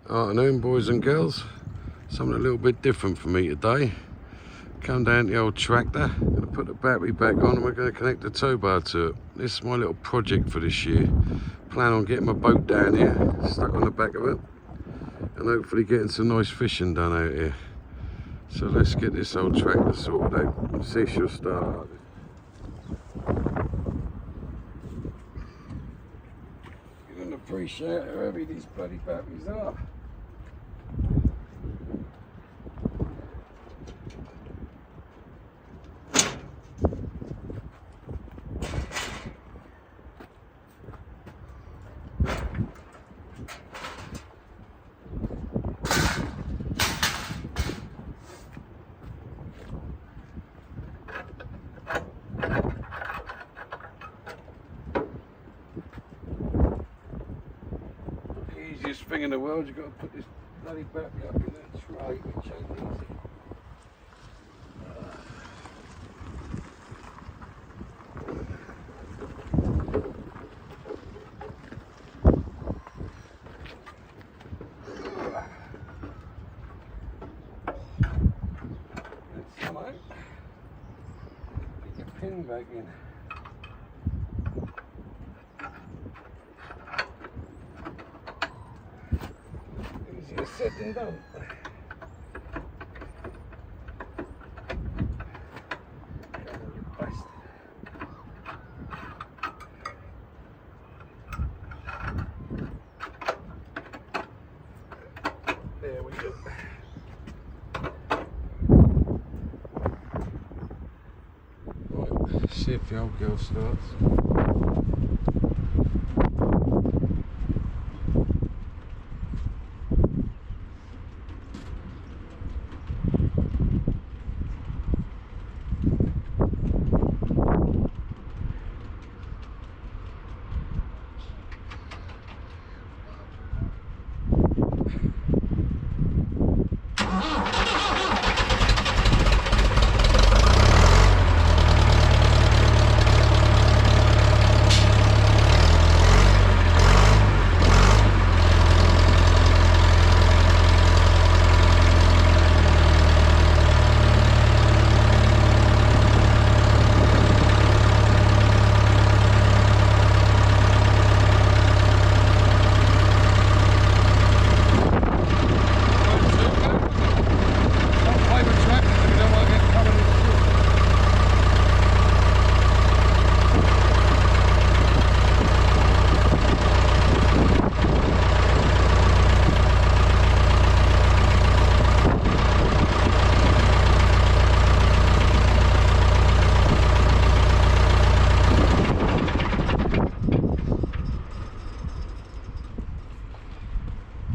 Afternoon, boys and girls. Something a little bit different for me today. Come down to the old tractor, going to put the battery back on and we're going to connect the tow bar to it. This is my little project for this year. Plan on getting my boat down here, stuck on the back of it, and hopefully getting some nice fishing done out here. So let's get this old tractor sorted out and see if she'll start. You wouldn't appreciate how heavy these bloody batteries are. Easiest thing in the world, you've got to put this bloody battery up in that tray, which ain't easy. Let's come out. Get your pin back in. Easier said than done. There we go. Right, see if the old girl starts.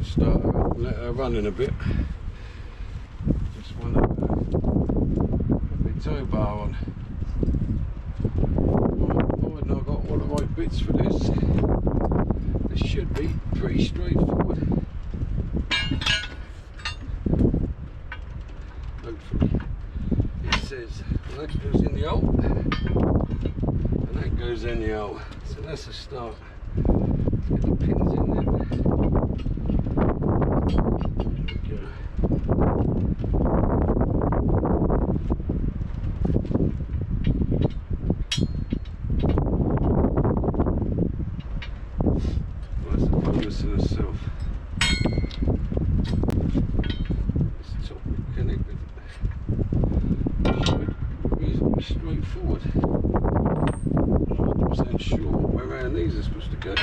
Start her, let her run in a bit. Just want to put the tow bar on. Right, I've got all the right bits for this. This should be pretty straightforward. Hopefully. It says well, that goes in the hole and that goes in the hole. So that's a start. Let's get the pins in there. In itself. This top connected should be reasonably straightforward. I'm not 100% sure what way around these are supposed to go.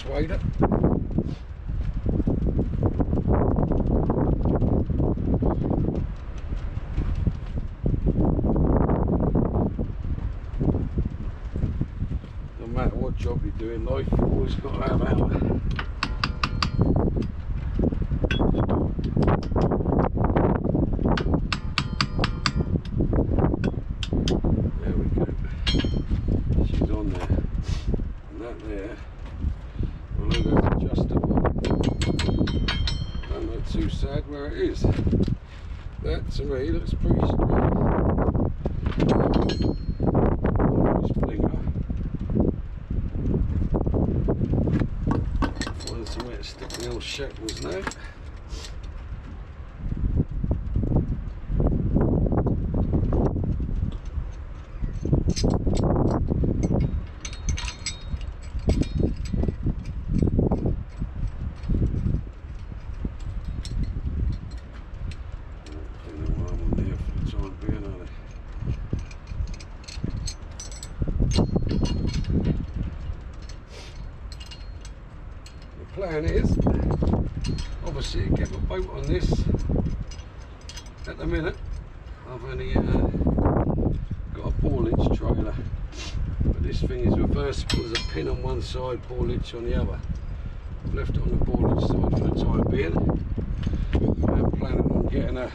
persuader. No matter what job you do in life, you've always got to have out. There we go. She's on there. And that there, although that's adjustable, don't look too sad where it is. That to me looks pretty straight. Nice blinger. Find somewhere to stick the old shackles now. Plan is obviously to get my boat on this. At the minute I've only got a ball-hitch trailer, but this thing is reversible. There's a pin on one side, ball-hitch on the other. I've left it on the ball-hitch side for the time being. I'm planning on getting a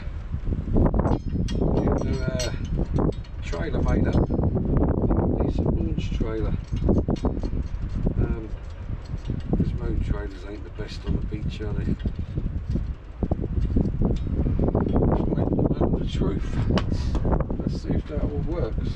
trailer made up. It's a launch trailer. Because road trailers ain't the best on the beach, are they? The truth. Let's see if that all works.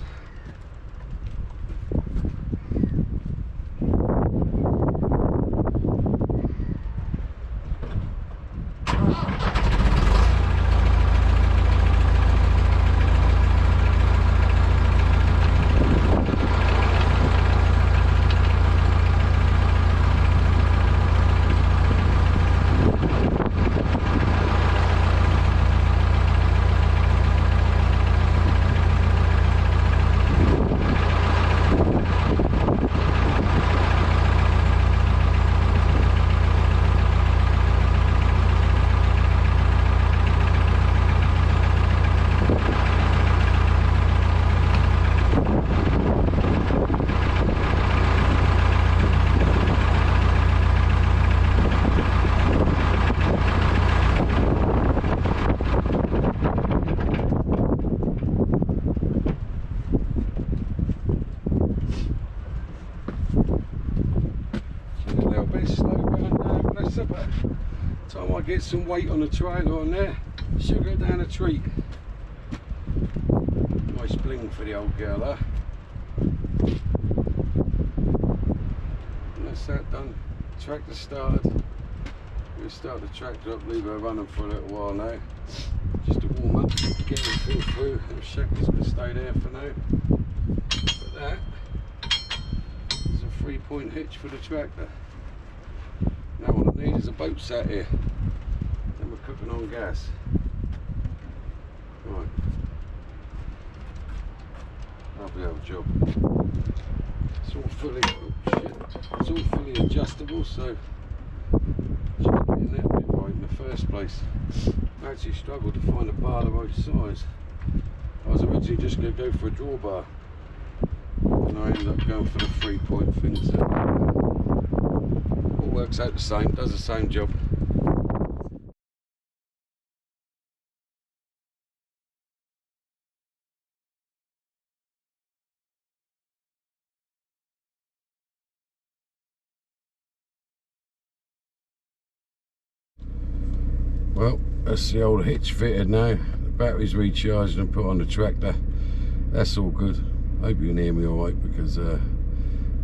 Time I get some weight on the trailer on there, she'll go down a treat. Nice bling for the old girl, huh? And that's that done. Tractor started. We'll start the tractor up, leave her running for a little while now. Just to warm up, get everything through. Them shackles can stay there for now. But that is a 3-point hitch for the tractor. Now what I need is a boat sat here. Then we're cooking on gas. Right. Lovely old job. It's all fully, it's all fully adjustable, so just getting that bit right in the first place. I actually struggled to find a bar the right size. I was originally just going to go for a drawbar, and I ended up going for the 3-point thing. So works out the same, does the same job. Well, that's the old hitch fitted now. The battery's recharged and put on the tractor. That's all good. Hope you can hear me alright, because I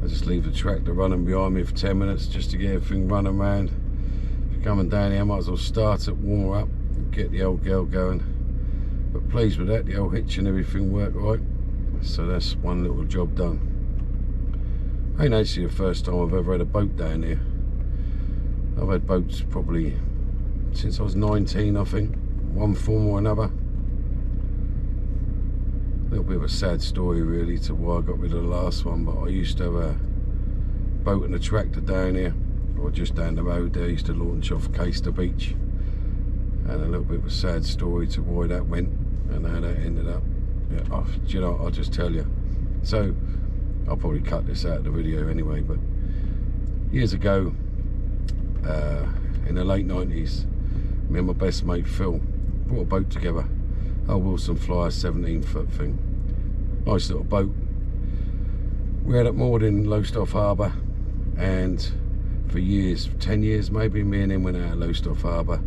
just leave the tractor running behind me for 10 minutes just to get everything running around. If you're coming down here, I might as well start it, warm her up, and get the old girl going. But pleased with that, the old hitch and everything worked right. So that's one little job done. Ain't actually the first time I've ever had a boat down here. I've had boats probably since I was 19, I think, one form or another. A little bit of a sad story really to why I got rid of the last one, but I used to have a boat and a tractor down here. or just down the road there, used to launch off Caister Beach, and a little bit of a sad story to why that went and how that ended up. Yeah, do you know, I'll just tell you. So I'll probably cut this out of the video anyway, but years ago, in the late 90s, me and my best mate Phil brought a boat together, a Wilson Flyer 17-foot thing, nice little boat. We had it moored in Lowestoft Harbour, and for years, 10 years maybe, me and him went out of Lowestoft Harbour,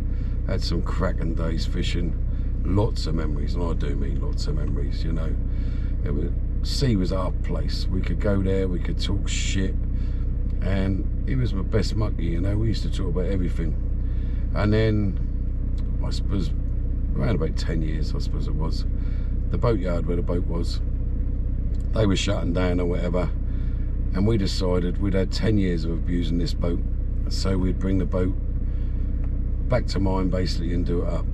had some cracking days fishing, lots of memories, and I do mean lots of memories, you know. Sea was our place. We could go there, we could talk shit, and he was my best mucky, you know. We used to talk about everything. And then, I suppose, around about 10 years, I suppose it was, the boatyard where the boat was, they were shutting down or whatever, and we decided we'd had 10 years of abusing this boat, so we'd bring the boat back to mine basically and do it up.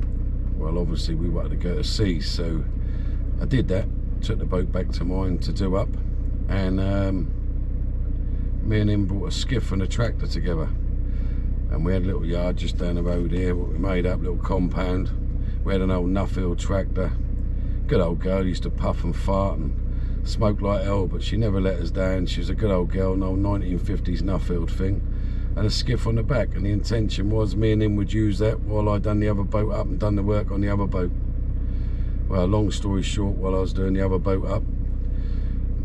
Well, obviously we wanted to go to sea, so I did that, took the boat back to mine to do up, and me and him brought a skiff and a tractor together, and we had a little yard just down the road here, what we made up, little compound. We had an old Nuffield tractor, good old girl, used to puff and fart and smoke like hell, but she never let us down. She was a good old girl, an old 1950s Nuffield thing, and a skiff on the back, and the intention was me and him would use that while I done the other boat up and done the work on the other boat. Well, long story short, while I was doing the other boat up,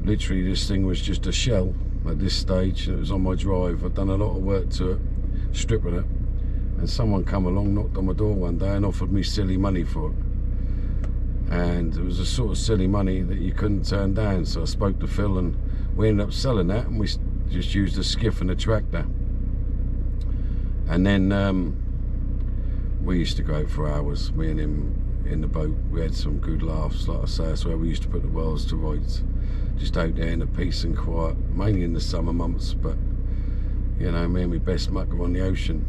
literally this thing was just a shell at this stage, and it was on my drive. I'd done a lot of work to it, stripping it, and someone come along, knocked on my door one day and offered me silly money for it. And it was a sort of silly money that you couldn't turn down, so I spoke to Phil and we ended up selling that, and we just used a skiff and a tractor. And then we used to go out for hours, me and him in the boat. We had some good laughs, like I say. That's where we used to put the worlds to rights, just out there in the peace and quiet, mainly in the summer months, but you know, me and my best mucker on the ocean.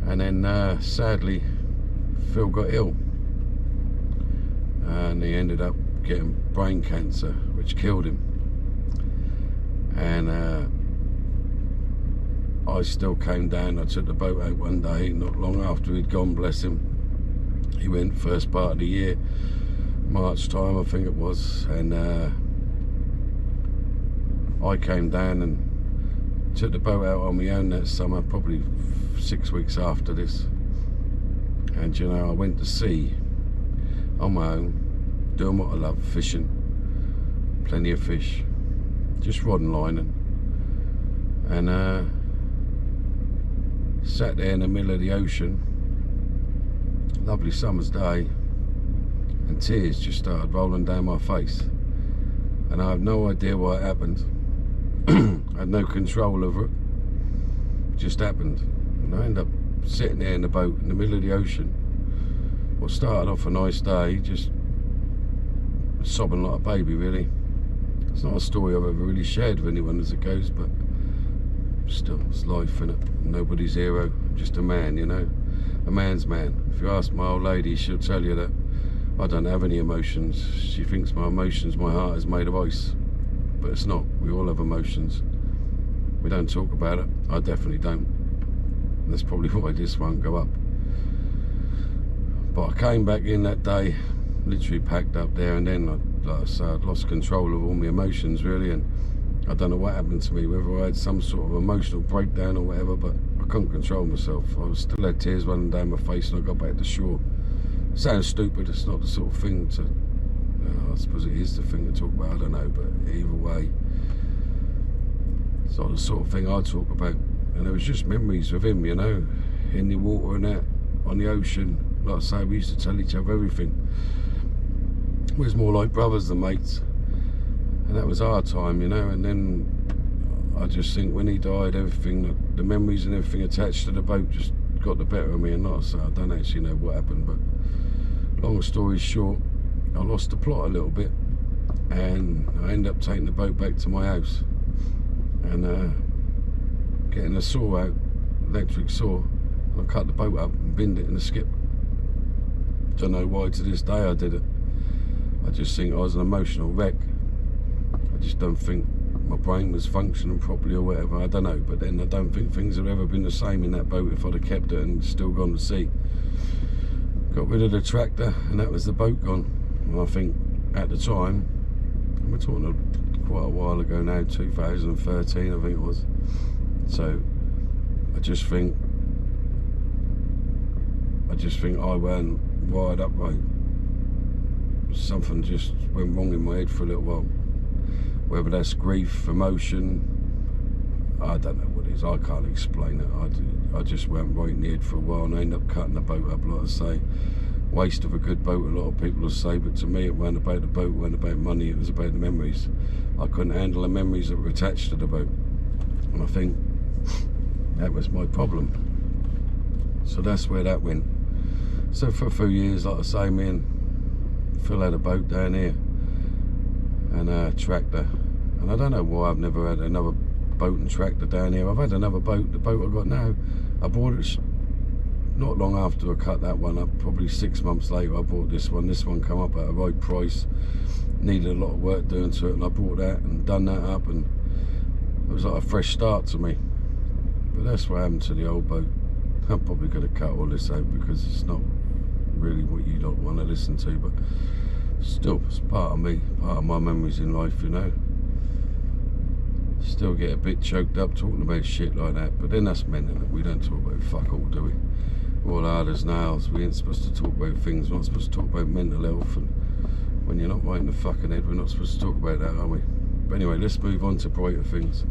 And then sadly Phil got ill, and he ended up getting brain cancer, which killed him. And I still came down. I took the boat out one day, not long after he'd gone, bless him. He went first part of the year, March time I think it was, and I came down and took the boat out on my own that summer, probably 6 weeks after this. And you know, I went to sea on my own, doing what I love, fishing, plenty of fish, just rod and lining, and sat there in the middle of the ocean, lovely summer's day, and tears just started rolling down my face, and I have no idea what happened. I had no control over it, just happened, and I ended up sitting there in the boat in the middle of the ocean. What started off a nice day, just sobbing like a baby, really. It's not a story I've ever really shared with anyone as it goes, but still, it's life, innit? Nobody's hero, I'm just a man, you know, a man's man. If you ask my old lady, she'll tell you that I don't have any emotions. She thinks my emotions, my heart is made of ice, but it's not. We all have emotions. We don't talk about it. I definitely don't, and that's probably why this won't go up. But I came back in that day, literally packed up there and then. Like I say, I'd lost control of all my emotions, really, and I don't know what happened to me, whether I had some sort of emotional breakdown or whatever, but I couldn't control myself. I still had tears running down my face, and I got back to shore. Sounds stupid, it's not the sort of thing to, I suppose it is the thing to talk about, I don't know, but either way, it's not the sort of thing I talk about. And it was just memories with him, you know, in the water and that, on the ocean. Like I say, we used to tell each other everything. We was more like brothers than mates, and that was our time, you know. And then I just think when he died, everything, the memories and everything attached to the boat just got the better of me, and not so I don't actually know what happened, but long story short, I lost the plot a little bit, and I ended up taking the boat back to my house and getting a saw out, electric saw, and I cut the boat up and binned it in the skip. Don't know why to this day I did it. I just think I was an emotional wreck. I just don't think my brain was functioning properly or whatever, I don't know. But then I don't think things have ever been the same in that boat if I'd have kept it and still gone to sea. Got rid of the tractor and that was the boat gone. And I think at the time, we're talking quite a while ago now, 2013 I think it was. So I just think I weren't wired up right. Something just went wrong in my head for a little while. Whether that's grief, emotion, I don't know what it is. I can't explain it. I just went right in the head for a while and I ended up cutting the boat up, like I say. Waste of a good boat, a lot of people will say, but to me it wasn't about the boat, it wasn't about money, it was about the memories. I couldn't handle the memories that were attached to the boat. And I think that was my problem. So that's where that went. So for a few years, like I say, me and Phil had a boat down here and a tractor. And I don't know why I've never had another boat and tractor down here. I've had another boat, the boat I've got now. I bought it not long after I cut that one up, probably 6 months later I bought this one. This one come up at a right price, needed a lot of work doing to it, and I bought that and done that up, and it was like a fresh start to me. But that's what happened to the old boat. I'm probably going to cut all this out because it's not really what you don't want to listen to, but still, it's part of me, part of my memories in life, you know. Still get a bit choked up talking about shit like that, but then that's mental. We don't talk about fuck all, do we? We're all hard as nails. We ain't supposed to talk about things. We're not supposed to talk about mental health, and when you're not right in the fucking head, we're not supposed to talk about that, are we? But anyway, let's move on to brighter things.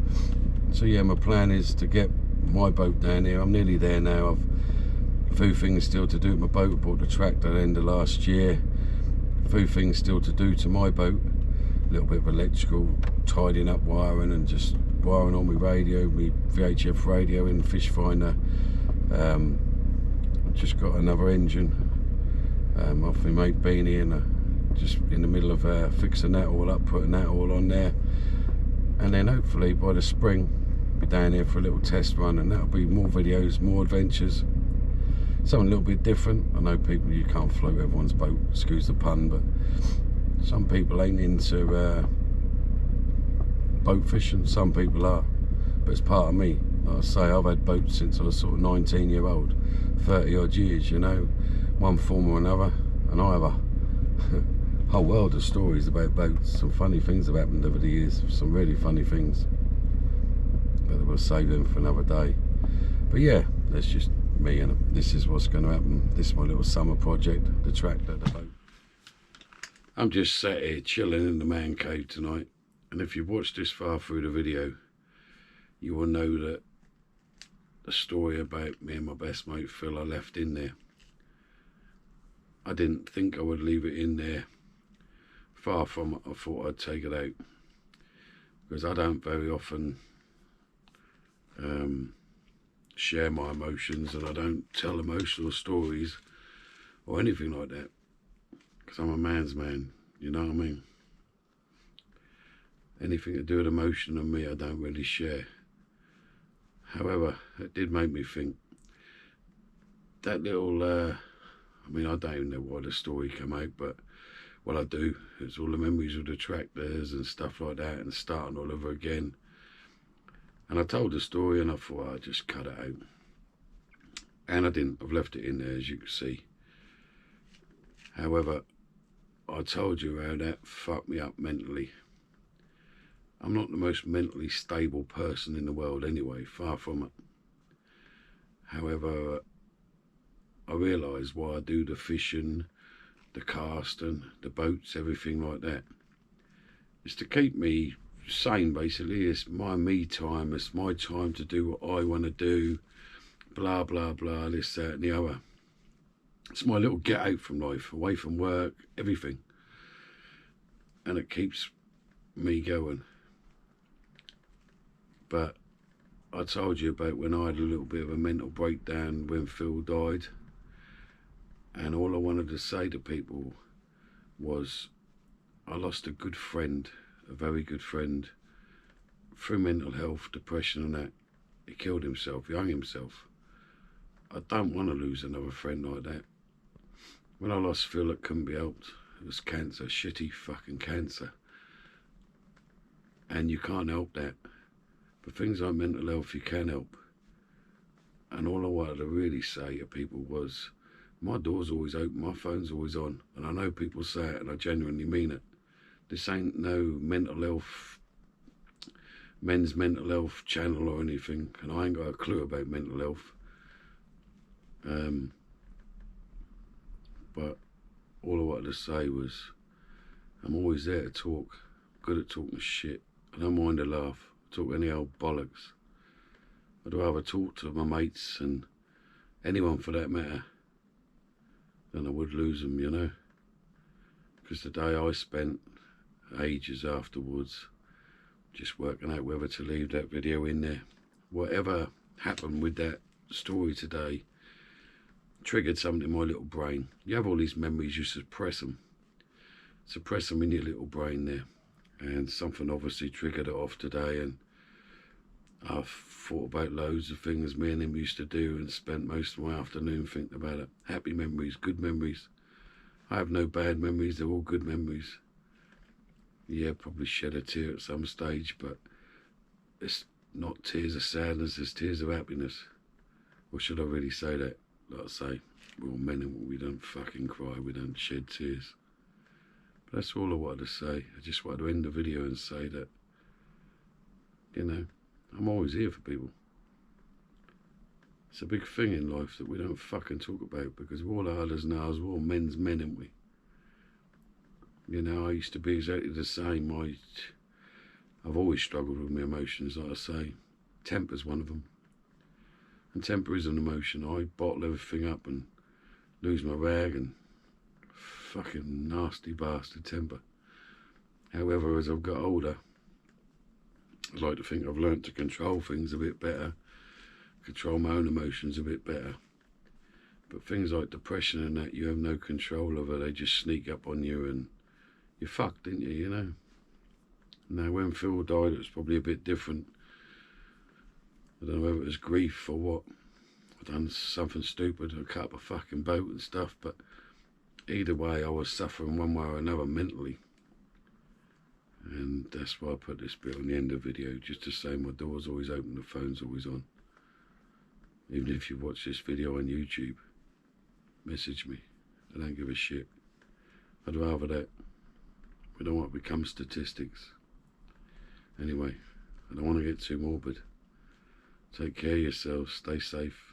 So yeah, my plan is to get my boat down here. I'm nearly there now. I've a few things still to do with my boat. I bought the tractor at the end of last year. A few things still to do to my boat. A little bit of electrical, tidying up wiring and just wiring on my radio, my VHF radio in the fish finder. Just got another engine off my mate Beanie, and just in the middle of fixing that all up, putting that all on there, and then hopefully by the spring be down here for a little test run, and that'll be more videos, more adventures, something a little bit different. I know people, you can't float everyone's boat, excuse the pun, but some people ain't into boat fishing, some people are, but it's part of me. Like I say, I've had boats since I was sort of 19-year-old, 30 odd years, you know, one form or another, and I have a whole world of stories about boats. Some funny things have happened over the years, some really funny things, but we'll save them for another day. But yeah, that's just me, and this is what's going to happen. This is my little summer project, the tractor, the boat. I'm just sat here chilling in the man cave tonight, and if you've watched this far through the video, you will know that the story about me and my best mate Phil I left in there. I didn't think I would leave it in there. Far from it, I thought I'd take it out, because I don't very often share my emotions, and I don't tell emotional stories or anything like that, because I'm a man's man, you know what I mean? Anything to do with emotion and me, I don't really share. However, it did make me think. That little, I mean, I don't even know why the story came out, but, well, I do. It's all the memories of the tractors and stuff like that, and starting all over again. And I told the story, and I thought I'd just cut it out. And I didn't. I've left it in there, as you can see. However, I told you how that fucked me up mentally. I'm not the most mentally stable person in the world anyway, far from it. However, I realise why I do the fishing, the casting, the boats, everything like that. It's to keep me sane, basically. It's my me time, it's my time to do what I want to do, blah, blah, blah, this, that and the other. It's my little get out from life, away from work, everything. And it keeps me going. But I told you about when I had a little bit of a mental breakdown when Phil died, and all I wanted to say to people was I lost a good friend, a very good friend, through mental health, depression and that. He killed himself, he hung himself. I don't want to lose another friend like that. When I lost Phil, it couldn't be helped. It was cancer, shitty fucking cancer. and you can't help that. But things like mental health, you can help. And all I wanted to really say to people was, my door's always open, my phone's always on. And I know people say it, and I genuinely mean it. This ain't no mental health, men's mental health channel or anything, and I ain't got a clue about mental health. But all I wanted to say was, I'm always there to talk. Good at talking shit. I don't mind a laugh. Talk any old bollocks. I'd rather talk to my mates and anyone for that matter than I would lose them, you know. Because the day I spent ages afterwards just working out whether to leave that video in there. Whatever happened with that story today triggered something in my little brain. You have all these memories, you suppress them in your little brain there, and something obviously triggered it off today, and I've thought about loads of things me and him used to do and spent most of my afternoon thinking about it. Happy memories, good memories. I have no bad memories, they're all good memories. Yeah, probably shed a tear at some stage, but it's not tears of sadness, it's tears of happiness. Or should I really say that? Like I say, we're all men and we don't fucking cry, we don't shed tears. But that's all I wanted to say. I just wanted to end the video and say that, you know, I'm always here for people. It's a big thing in life that we don't fucking talk about, because we're all hard as nails, we're all men's men, aren't we? You know, I used to be exactly the same. I've always struggled with my emotions, like I say. Temper's one of them. And temper is an emotion. I bottle everything up and lose my rag, and fucking nasty bastard temper. However, as I've got older, I like to think I've learnt to control things a bit better, control my own emotions a bit better. But things like depression and that, you have no control over. They just sneak up on you and you're fucked, didn't you, you know? Now, when Phil died, it was probably a bit different. I don't know whether it was grief or what. I'd done something stupid, I cut up a fucking boat and stuff, but either way, I was suffering one way or another mentally. And that's why I put this bit on the end of the video, just to say my door's always open, the phone's always on. Even if you watch this video on YouTube, message me. I don't give a shit. I'd rather that. We don't want to become statistics. Anyway, I don't want to get too morbid. Take care of yourselves, stay safe.